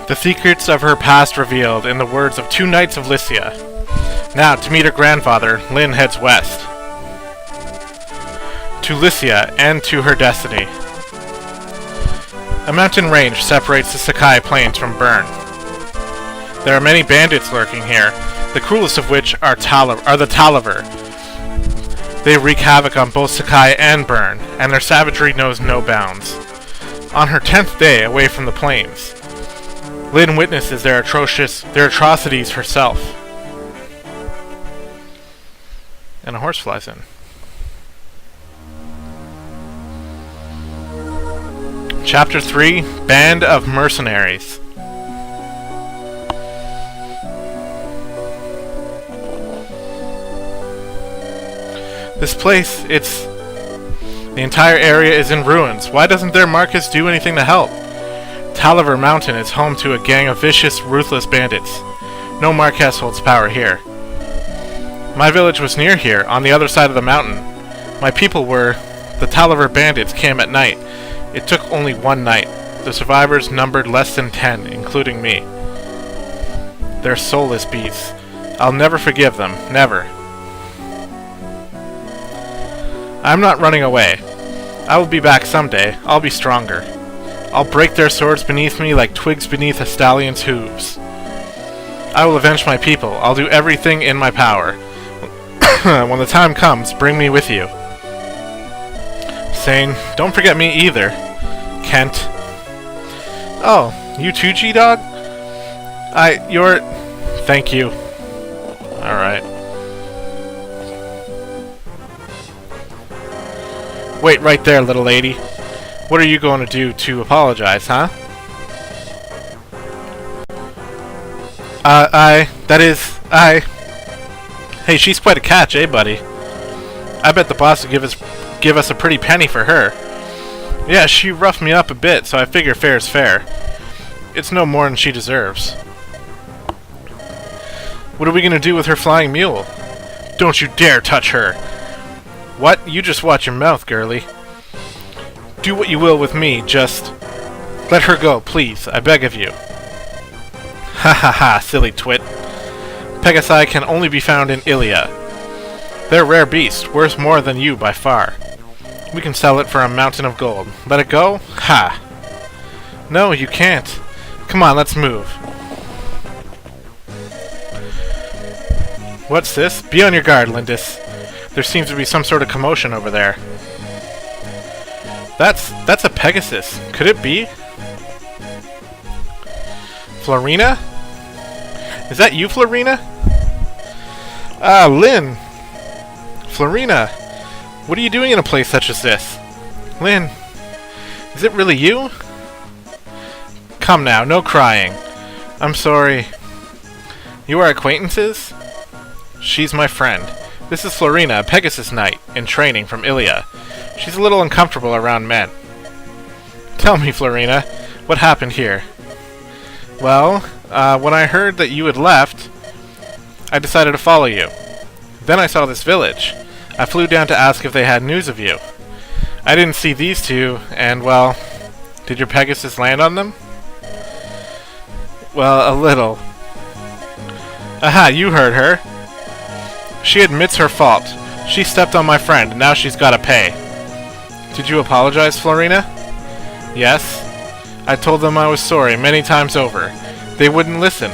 The secrets of her past revealed in the words of two knights of Lycia. Now, to meet her grandfather, Lynn heads west. To Lycia and to her destiny. A mountain range separates the Sakai Plains from Bern. There are many bandits lurking here, the cruelest of which are the Talaver. They wreak havoc on both Sakai and Bern, and their savagery knows no bounds. On her 10th day away from the plains, Lynn witnesses their atrocities herself. And a horse flies in. Chapter 3, Band of Mercenaries. This place, the entire area is in ruins. Why doesn't their Marcus do anything to help? Talaver Mountain is home to a gang of vicious, ruthless bandits. No Marquess holds power here. My village was near here, on the other side of the mountain. My people were... The Talaver bandits came at night. It took only one night. The survivors numbered less than 10, including me. They're soulless beasts. I'll never forgive them. Never. I'm not running away. I will be back someday. I'll be stronger. I'll break their swords beneath me like twigs beneath a stallion's hooves. I will avenge my people. I'll do everything in my power. When the time comes, bring me with you. Sane, don't forget me either. Kent. Oh, you too, G-Dog? Thank you. Alright. Wait right there, little lady. What are you going to do to apologize, huh? Hey, she's quite a catch, eh, buddy? I bet the boss would give us a pretty penny for her. Yeah, she roughed me up a bit, so I figure fair is fair. It's no more than she deserves. What are we gonna do with her flying mule? Don't you dare touch her! What? You just watch your mouth, girlie. Do what you will with me, just... let her go, please, I beg of you. Ha ha ha, silly twit. Pegasi can only be found in Ilia. They're a rare beast, worth more than you by far. We can sell it for a mountain of gold. Let it go? Ha! No, you can't. Come on, let's move. What's this? Be on your guard, Lindis. There seems to be some sort of commotion over there. That's a Pegasus. Could it be? Florina? Is that you, Florina? Ah, Lynn! Florina! What are you doing in a place such as this? Lynn! Is it really you? Come now, no crying. I'm sorry. You are acquaintances? She's my friend. This is Florina, a Pegasus Knight, in training from Ilia. She's a little uncomfortable around men. Tell me, Florina, what happened here? Well, when I heard that you had left, I decided to follow you. Then I saw this village. I flew down to ask if they had news of you. I didn't see these two, and, well, did your Pegasus land on them? Well, a little. Aha, you heard her. She admits her fault. She stepped on my friend, and now she's gotta pay. Did you apologize, Florina? Yes. I told them I was sorry many times over. They wouldn't listen.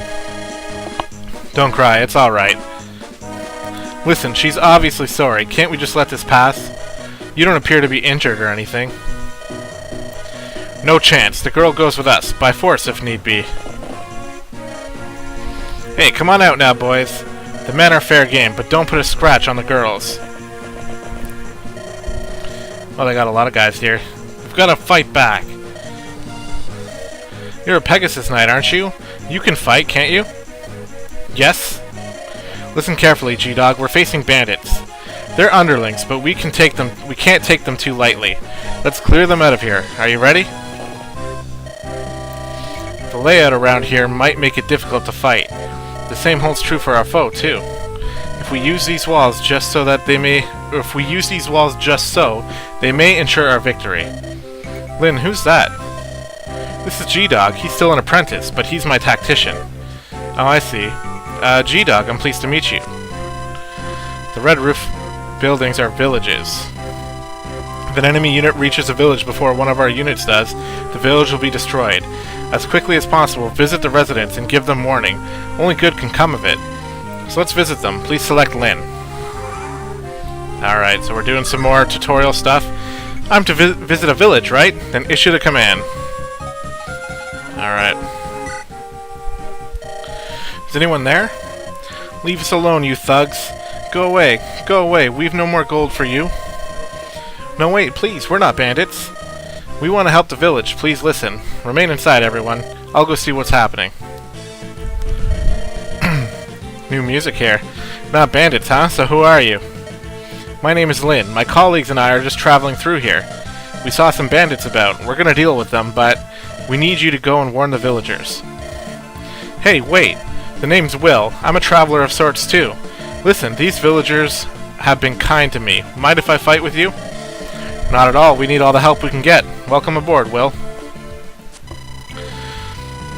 Don't cry, it's alright. Listen, she's obviously sorry. Can't we just let this pass? You don't appear to be injured or anything. No chance. The girl goes with us, by force if need be. Hey, come on out now, boys. The men are fair game, but don't put a scratch on the girls. Well, they got a lot of guys here. We've got to fight back. You're a Pegasus Knight, aren't you? You can fight, can't you? Yes? Listen carefully, G-Dog. We're facing bandits. They're underlings, but we can't take them too lightly. Let's clear them out of here. Are you ready? The layout around here might make it difficult to fight. The same holds true for our foe, too. If we use these walls just so, they may ensure our victory. Lynn, who's that? This is G-Dog. He's still an apprentice, but he's my tactician. Oh, I see. G-Dog, I'm pleased to meet you. The red roof buildings are villages. If an enemy unit reaches a village before one of our units does, the village will be destroyed. As quickly as possible, visit the residents and give them warning. Only good can come of it. So let's visit them. Please select Lynn. Alright, so we're doing some more tutorial stuff. I'm to visit a village, right? Then issue the command. Alright. Is anyone there? Leave us alone, you thugs. Go away. Go away. We've no more gold for you. No, wait, please. We're not bandits. We want to help the village. Please listen. Remain inside, everyone. I'll go see what's happening. New music here. Not bandits, huh? So who are you? My name is Lynn. My colleagues and I are just traveling through here. We saw some bandits about. We're gonna deal with them, but we need you to go and warn the villagers. Hey, wait. The name's Will. I'm a traveler of sorts, too. Listen, these villagers have been kind to me. Mind if I fight with you? Not at all. We need all the help we can get. Welcome aboard, Will.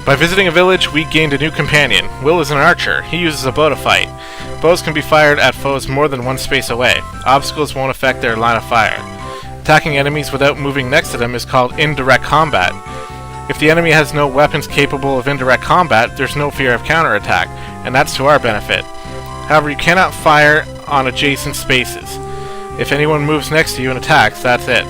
By visiting a village, we gained a new companion. Will is an archer. He uses a bow to fight. Bows can be fired at foes more than one space away. Obstacles won't affect their line of fire. Attacking enemies without moving next to them is called indirect combat. If the enemy has no weapons capable of indirect combat, there's no fear of counterattack, and that's to our benefit. However, you cannot fire on adjacent spaces. If anyone moves next to you and attacks, that's it.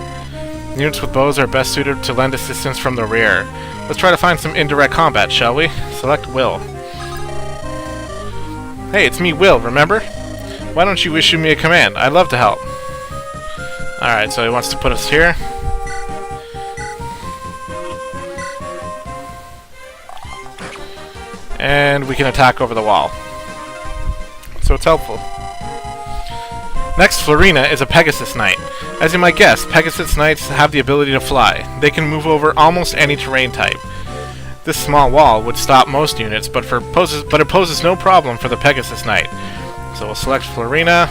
Units with bows are best suited to lend assistance from the rear. Let's try to find some indirect combat, shall we? Select Will. Hey, it's me, Will, remember? Why don't you issue me a command? I'd love to help. Alright, so he wants to put us here. And we can attack over the wall. So it's helpful. Next, Florina is a Pegasus Knight. As you might guess, Pegasus Knights have the ability to fly. They can move over almost any terrain type. This small wall would stop most units, but it poses no problem for the Pegasus Knight. So we'll select Florina.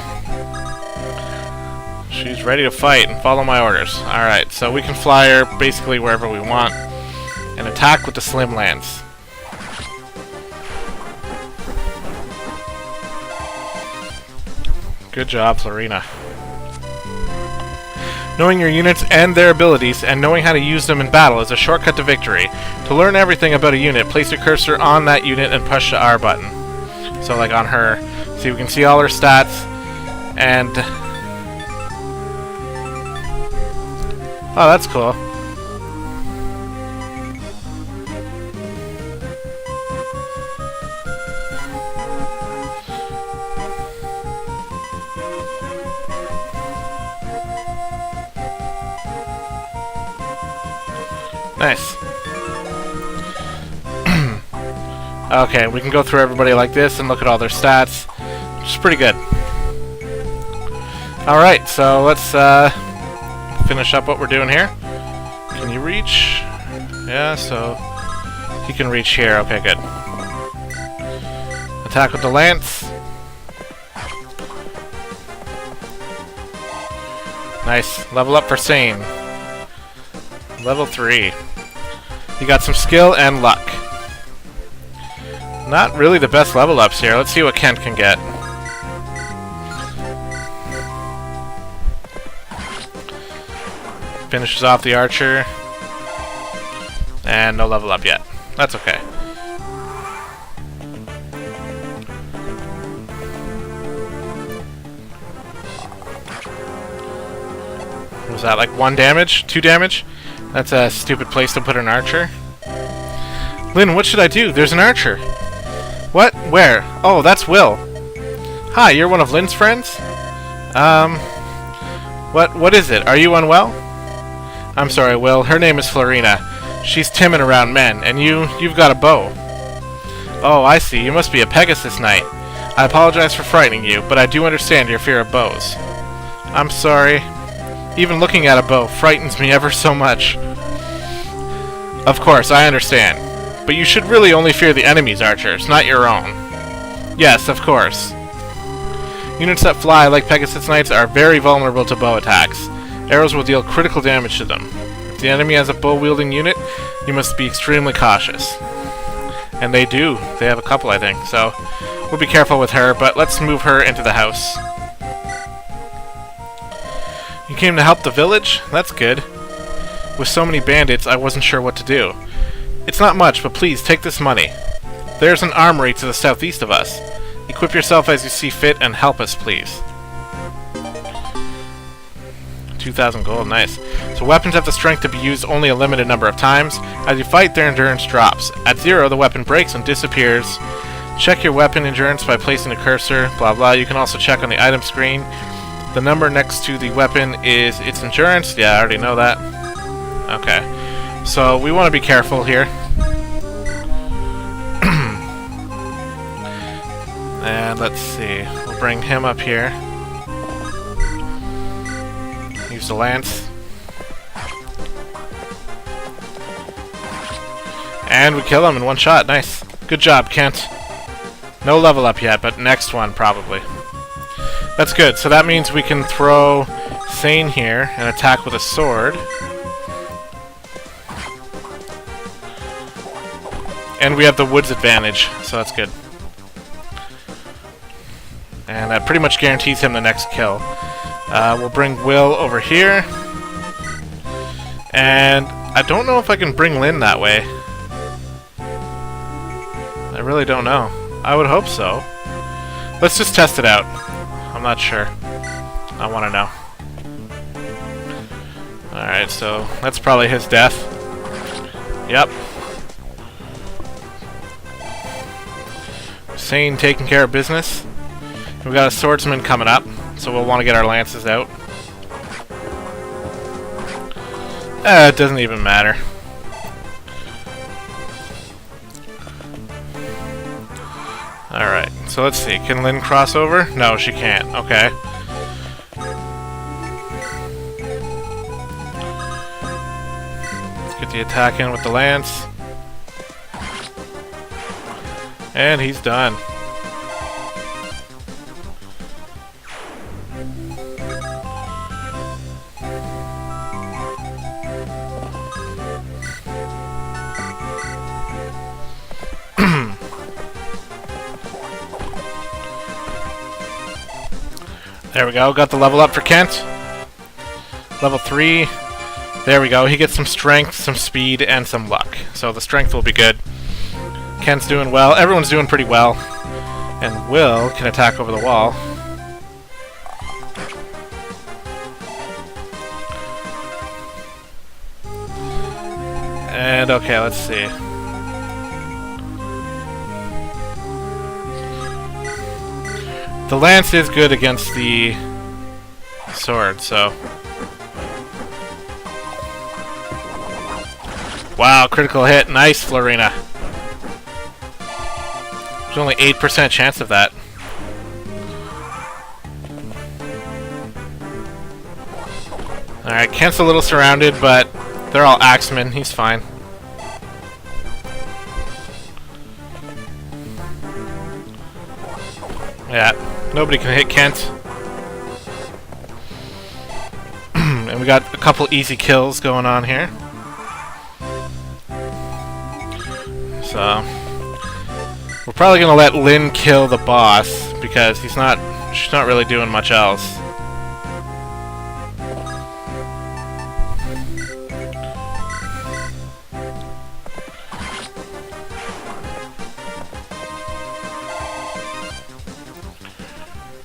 She's ready to fight and follow my orders. Alright, so we can fly her basically wherever we want and attack with the slim lance. Good job, Florina. Knowing your units and their abilities, and knowing how to use them in battle is a shortcut to victory. To learn everything about a unit, place your cursor on that unit and push the R button. So like on her. See, we can see all her stats, and... oh, that's cool. Nice. Okay, we can go through everybody like this and look at all their stats, which is pretty good. Alright, so let's finish up what we're doing here. Can you reach? Yeah, so he can reach here. Okay, good. Attack with the lance. Nice. Level up for Sane. Level 3. You got some skill and luck. Not really the best level ups here. Let's see what Kent can get. Finishes off the archer. And no level up yet. That's okay. Was that like 1 damage? 2 damage? That's a stupid place to put an archer. Lynn, what should I do? There's an archer. What? Where? Oh, that's Will. Hi, you're one of Lynn's friends? What is it? Are you unwell? I'm sorry, Will. Her name is Florina. She's timid around men, and you've got a bow. Oh, I see. You must be a Pegasus Knight. I apologize for frightening you, but I do understand your fear of bows. I'm sorry. Even looking at a bow frightens me ever so much. Of course, I understand. But you should really only fear the enemy's archers, not your own. Yes, of course. Units that fly like Pegasus Knights are very vulnerable to bow attacks. Arrows will deal critical damage to them. If the enemy has a bow-wielding unit, you must be extremely cautious. And they do. They have a couple, I think. So we'll be careful with her, but let's move her into the house. You came to help the village? That's good. With so many bandits, I wasn't sure what to do. It's not much, but please, take this money. There's an armory to the southeast of us. Equip yourself as you see fit and help us, please. 2,000 gold, nice. So weapons have the strength to be used only a limited number of times. As you fight, their endurance drops. At 0, the weapon breaks and disappears. Check your weapon endurance by placing a cursor, blah blah. You can also check on the item screen. The number next to the weapon is its endurance. Yeah, I already know that. Okay. So we want to be careful here. And let's see. We'll bring him up here. Use the lance. And we kill him in one shot. Nice. Good job, Kent. No level up yet, but next one, probably. That's good. So that means we can throw Sane here and attack with a sword. And we have the woods advantage, so that's good. And that pretty much guarantees him the next kill. We'll bring Will over here. And I don't know if I can bring Lynn that way. I really don't know. I would hope so. Let's just test it out. I'm not sure. I want to know. Alright, so that's probably his death. Yep. Sane taking care of business. We've got a swordsman coming up, so we'll want to get our lances out. It doesn't even matter. Alright, so let's see. Can Lynn cross over? No, she can't. Okay. Let's get the attack in with the lance. And he's done. There we go, got the level up for Kent. Level 3. There we go, he gets some strength, some speed, and some luck. So the strength will be good. Kent's doing well, everyone's doing pretty well. And Will can attack over the wall. And okay, let's see. The lance is good against the sword, so... Wow, critical hit. Nice, Florina. There's only 8% chance of that. Alright, Kent's a little surrounded, but they're all axemen. He's fine. Yeah, nobody can hit Kent. And we got a couple easy kills going on here. So we're probably gonna let Lynn kill the boss because she's not really doing much else.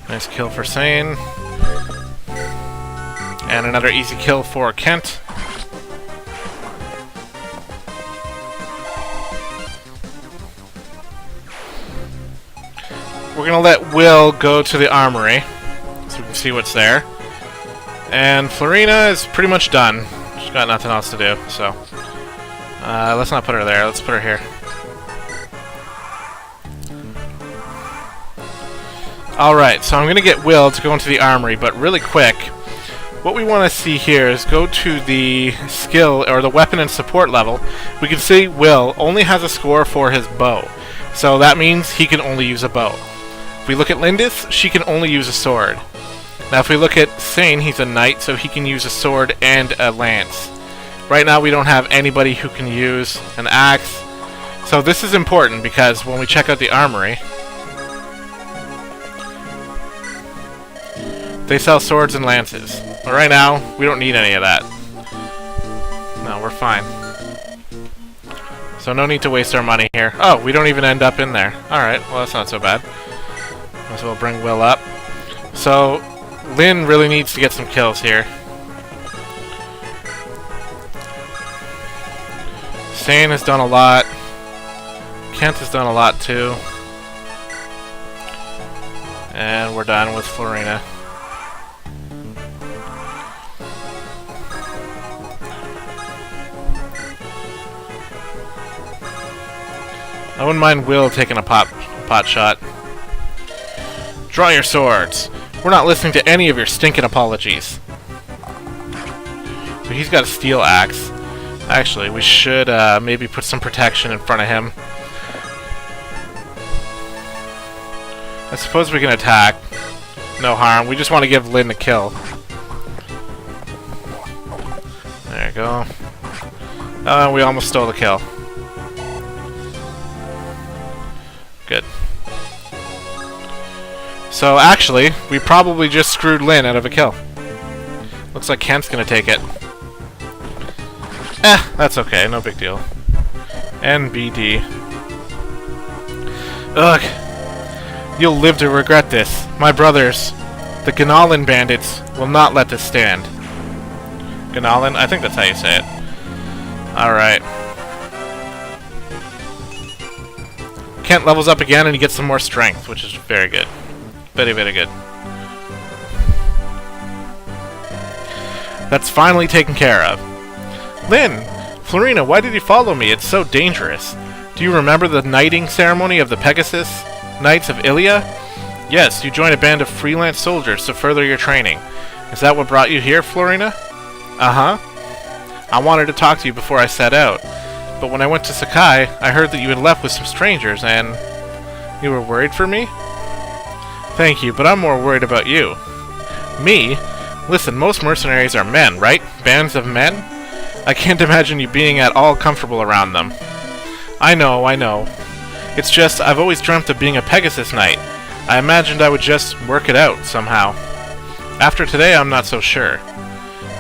Nice kill for Sane. And another easy kill for Kent. We're gonna let Will go to the armory so we can see what's there. And Florina is pretty much done. She's got nothing else to do, so let's not put her there, let's put her here. Alright, so I'm going to get Will to go into the armory, but really quick, what we want to see here is go to the skill, or the weapon and support level. We can see Will only has a score for his bow, so that means he can only use a bow. If we look at Lindis, she can only use a sword. Now if we look at Sane, he's a knight, so he can use a sword and a lance. Right now we don't have anybody who can use an axe. So this is important because when we check out the armory, they sell swords and lances. But right now, we don't need any of that. No, we're fine. So no need to waste our money here. Oh, we don't even end up in there. Alright, well that's not so bad. Might as well bring Will up. So, Lynn really needs to get some kills here. Sane has done a lot. Kent has done a lot too. And we're done with Florina. I wouldn't mind Will taking a pot shot. Draw your swords. We're not listening to any of your stinking apologies. So he's got a steel axe. Actually, we should maybe put some protection in front of him. I suppose we can attack. No harm. We just want to give Lynn a kill. There you go. We almost stole the kill. Good. So actually, we probably just screwed Lynn out of a kill. Looks like Kent's gonna take it. That's okay, no big deal. NBD. Ugh. You'll live to regret this. My brothers, the Gnolin bandits, will not let this stand. Gnolin? I think that's how you say it. Alright. Kent levels up again and he gets some more strength, which is very good. Very, very good. That's finally taken care of. Lynn! Florina, why did you follow me? It's so dangerous. Do you remember the knighting ceremony of the Pegasus Knights of Ilia? Yes, you joined a band of freelance soldiers to further your training. Is that what brought you here, Florina? Uh-huh. I wanted to talk to you before I set out. But when I went to Sakai, I heard that you had left with some strangers, and... You were worried for me? Thank you, but I'm more worried about you. Me? Listen, most mercenaries are men, right? Bands of men? I can't imagine you being at all comfortable around them. I know, I know. It's just, I've always dreamt of being a Pegasus Knight. I imagined I would just work it out, somehow. After today, I'm not so sure.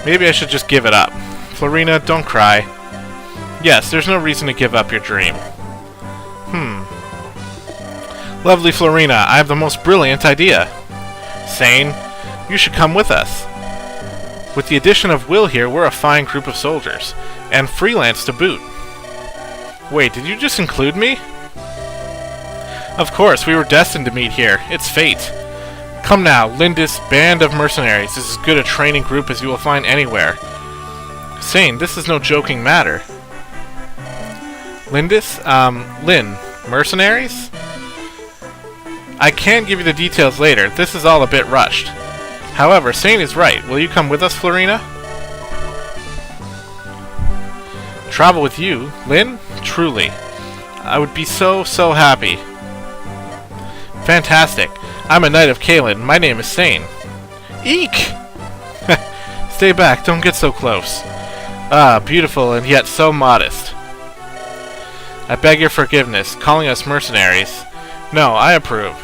Maybe I should just give it up. Florina, don't cry. Yes, there's no reason to give up your dream. Lovely Florina, I have the most brilliant idea. Sane, you should come with us. With the addition of Will here, we're a fine group of soldiers. And freelance to boot. Wait, did you just include me? Of course, we were destined to meet here. It's fate. Come now, Lindis, band of mercenaries, is as good a training group as you will find anywhere. Sane, this is no joking matter. Lindis? Lynn, mercenaries? I can give you the details later. This is all a bit rushed. However, Sane is right. Will you come with us, Florina? Travel with you? Lynn? Truly. I would be so happy. Fantastic. I'm a knight of Kalen. My name is Sane. Eek! Stay back. Don't get so close. Ah, beautiful and yet so modest. I beg your forgiveness. Calling us mercenaries. No, I approve.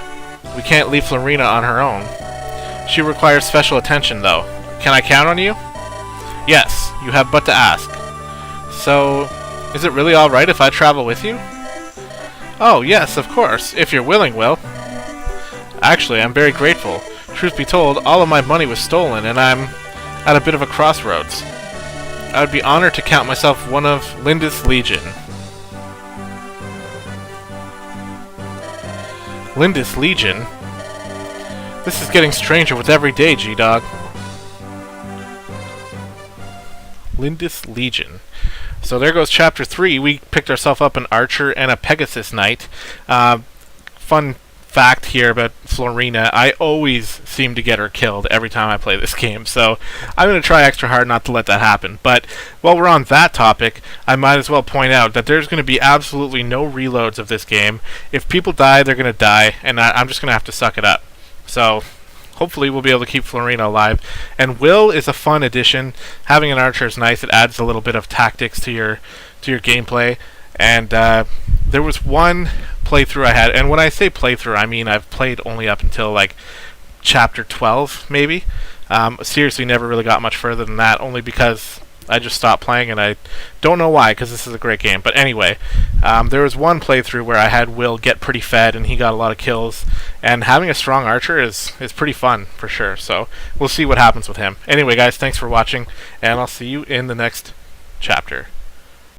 We can't leave Florina on her own. She requires special attention, though. Can I count on you? Yes, you have but to ask. So, is it really alright if I travel with you? Oh, yes, of course, if you're willing, Will. Actually, I'm very grateful. Truth be told, all of my money was stolen, and I'm at a bit of a crossroads. I would be honored to count myself one of Lindis Legion. Lindis Legion? This is getting stranger with every day, G-Dog. Lindis Legion. So there goes Chapter 3. We picked ourselves up an Archer and a Pegasus Knight. Fun fact here about Florina. I always seem to get her killed every time I play this game, so I'm going to try extra hard not to let that happen. But while we're on that topic, I might as well point out that there's going to be absolutely no reloads of this game. If people die, they're going to die, and I'm just going to have to suck it up. So, hopefully we'll be able to keep Florina alive. And Will is a fun addition. Having an archer is nice. It adds a little bit of tactics to your gameplay. And there was one playthrough I had, and when I say playthrough, I mean I've played only up until like chapter 12, maybe. Seriously, never really got much further than that, only because I just stopped playing, and I don't know why, because this is a great game. But anyway, there was one playthrough where I had Will get pretty fed, and he got a lot of kills. And having a strong archer is pretty fun, for sure. So we'll see what happens with him. Anyway, guys, thanks for watching, and I'll see you in the next chapter.